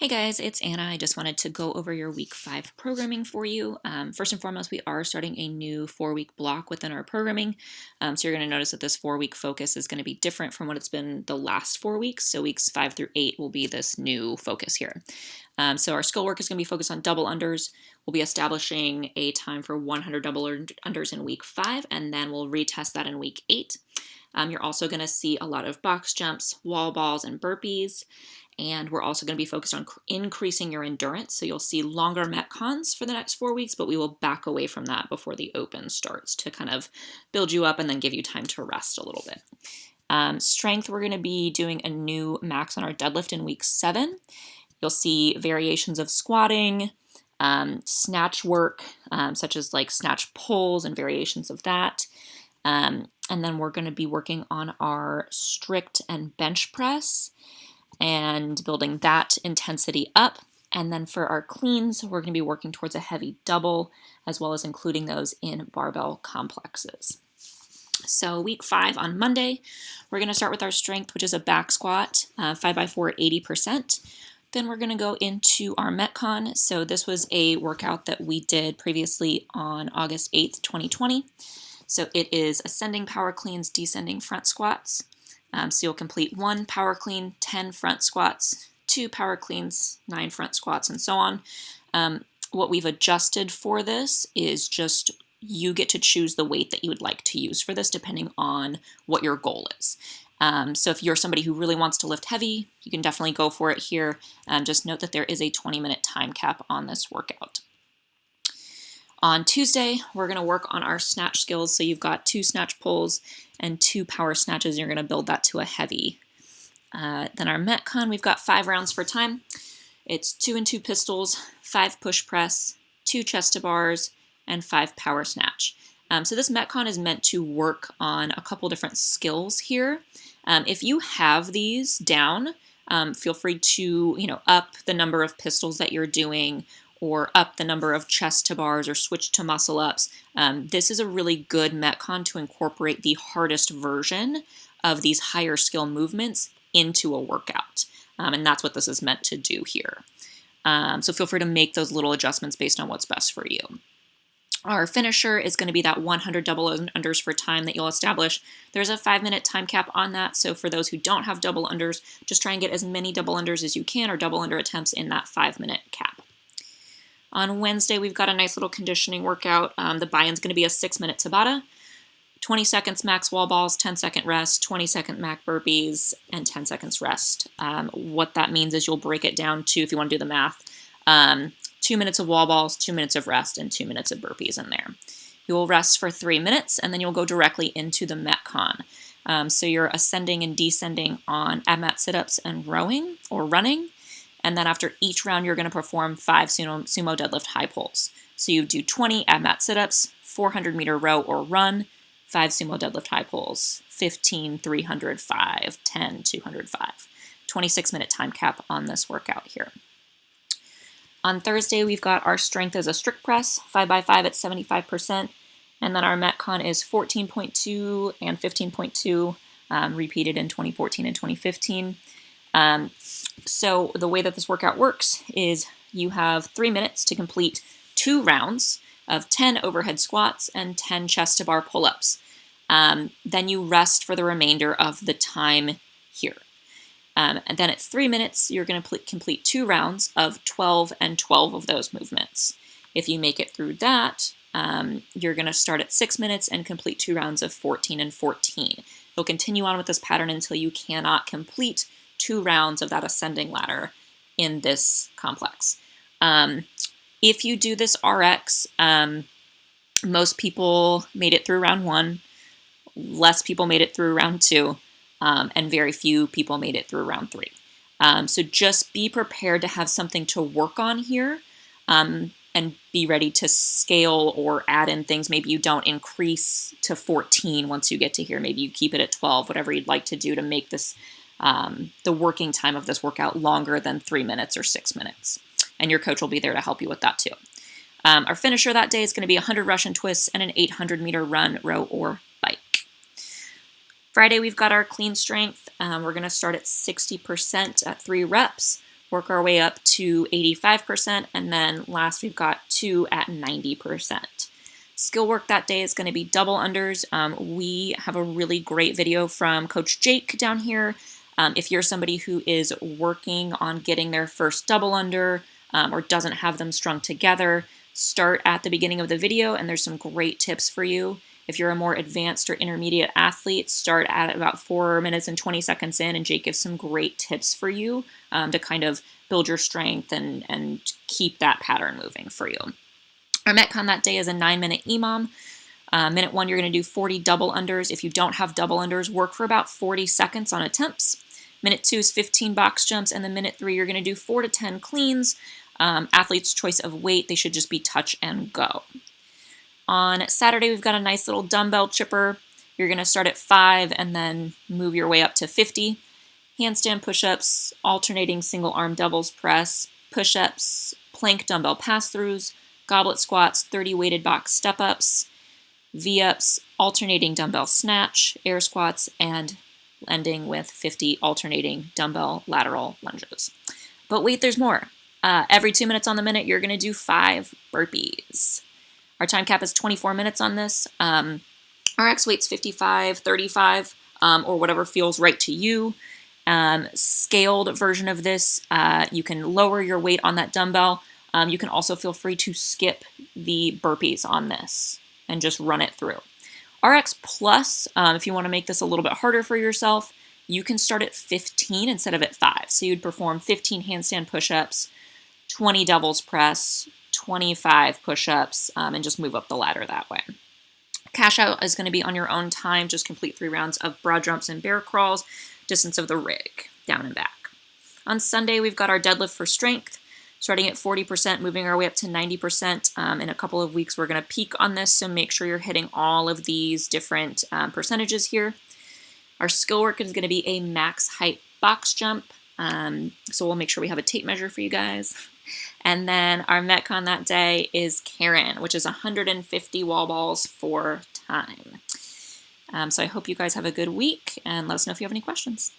Hey guys, it's Anna. I just wanted to go over your week 5 programming for you. First and foremost, we are starting a new 4-week block within our programming. So you're going to notice that this 4-week focus is going to be different from what it's been the last 4 weeks. So weeks 5 through 8 will be this new focus here. So our skill work is going to be focused on double unders. We'll be establishing a time for 100 double unders in week 5, and then we'll retest that in week 8. You're also going to see a lot of box jumps, wall balls, and burpees. And we're also going to be focused on increasing your endurance. So you'll see longer Metcons for the next 4 weeks, but we will back away from that before the open starts to kind of build you up and then give you time to rest a little bit. Strength, we're going to be doing a new max on our deadlift in week 7. You'll see variations of squatting, snatch work, such as like snatch pulls and variations of that. And then we're going to be working on our strict and bench press and building that intensity up. And then for our cleans, we're going to be working towards a heavy double, as well as including those in barbell complexes. So week 5 on Monday, we're going to start with our strength, which is a back squat, 5x4 at 80%. Then we're going to go into our Metcon. So this was a workout that we did previously on August 8th, 2020. So it is ascending power cleans, descending front squats. So you'll complete 1 power clean, 10 front squats, 2 power cleans, 9 front squats, and so on. What we've adjusted for this is just you get to choose the weight that you would like to use for this depending on what your goal is. So if you're somebody who really wants to lift heavy, you can definitely go for it here. Just note that there is a 20-minute time cap on this workout. On Tuesday, we're going to work on our snatch skills. So you've got 2 snatch pulls and 2 power snatches. You're going to build that to a heavy. Then our Metcon, we've got 5 rounds for time. It's 2 and 2 pistols, 5 push press, 2 chest to bars, and 5 power snatch. So this Metcon is meant to work on a couple different skills here. If you have these down, feel free to up the number of pistols that you're doing, or up the number of chest to bars, or switch to muscle ups. This is a really good Metcon to incorporate the hardest version of these higher skill movements into a workout. And that's what this is meant to do here. So feel free to make those little adjustments based on what's best for you. Our finisher is going to be that 100 double unders for time that you'll establish. There's a 5-minute time cap on that. So for those who don't have double unders, just try and get as many double unders as you can, or double under attempts in that 5-minute cap. On Wednesday, we've got a nice little conditioning workout. The buy-in's going to be a 6-minute Tabata, 20 seconds max wall balls, 10-second rest, 20-second max burpees, and 10 seconds rest. What that means is you'll break it down to, if you want to do the math, 2 minutes of wall balls, 2 minutes of rest, and 2 minutes of burpees in there. You will rest for 3 minutes, and then you'll go directly into the Metcon. So you're ascending and descending on ab mat sit-ups and rowing or running. And then after each round, you're going to perform 5 sumo deadlift high pulls. So you do 20 ab mat sit-ups, 400-meter row or run, 5 sumo deadlift high pulls, 15, 300, 5, 10, 205. 26-minute time cap on this workout here. On Thursday, we've got our strength as a strict press, 5x5 at 75%. And then our Metcon is 14.2 and 15.2, repeated in 2014 and 2015. So the way that this workout works is you have 3 minutes to complete 2 rounds of 10 overhead squats and 10 chest to bar pull-ups. Then you rest for the remainder of the time here. And then at 3 minutes, you're going to complete 2 rounds of 12 and 12 of those movements. If you make it through that, you're going to start at 6 minutes and complete 2 rounds of 14 and 14. You'll continue on with this pattern until you cannot complete 2 rounds of that ascending ladder in this complex. If you do this RX, most people made it through round 1, less people made it through round 2, and very few people made it through round 3. So just be prepared to have something to work on here, and be ready to scale or add in things. Maybe you don't increase to 14 once you get to here. Maybe you keep it at 12, whatever you'd like to do to make this the working time of this workout longer than 3 minutes or 6 minutes. And your coach will be there to help you with that too. Our finisher that day is going to be 100 Russian twists and an 800-meter run, row, or bike. Friday, we've got our clean strength. We're going to start at 60% at 3 reps. work our way up to 85%, and then last we've got 2 at 90%. Skill work that day is going to be double unders. We have a really great video from Coach Jake down here. If you're somebody who is working on getting their first double under or doesn't have them strung together, start at the beginning of the video and there's some great tips for you. If you're a more advanced or intermediate athlete, start at about 4 minutes and 20 seconds in, and Jake gives some great tips for you to kind of build your strength and keep that pattern moving for you. Our Metcon that day is a 9-minute EMOM. Minute 1, you're going to do 40 double unders. If you don't have double unders, work for about 40 seconds on attempts. Minute 2 is 15 box jumps, and then minute 3, you're going to do 4 to 10 cleans. Athlete's choice of weight, they should just be touch and go. On Saturday, we've got a nice little dumbbell chipper. You're going to start at 5 and then move your way up to 50. Handstand push-ups, alternating single arm doubles press, push-ups, plank dumbbell pass-throughs, goblet squats, 30 weighted box step-ups, V-ups, alternating dumbbell snatch, air squats, and ending with 50 alternating dumbbell lateral lunges. But wait, there's more. Every 2 minutes on the minute, you're going to do 5 burpees. Our time cap is 24 minutes on this. RX weight's 55, 35, or whatever feels right to you. Scaled version of this, you can lower your weight on that dumbbell. You can also feel free to skip the burpees on this and just run it through. RX Plus, if you want to make this a little bit harder for yourself, you can start at 15 instead of at 5. So you'd perform 15 handstand push-ups, 20 doubles press, 25 push-ups, and just move up the ladder that way. Cash out is going to be on your own time. Just complete 3 rounds of broad jumps and bear crawls, distance of the rig, down and back. On Sunday, we've got our deadlift for strength, starting at 40%, moving our way up to 90%. In a couple of weeks, we're going to peak on this, so make sure you're hitting all of these different percentages here. Our skill work is going to be a max height box jump, so we'll make sure we have a tape measure for you guys. And then our Metcon that day is Karen, which is 150 wall balls for time. So I hope you guys have a good week, and let us know if you have any questions.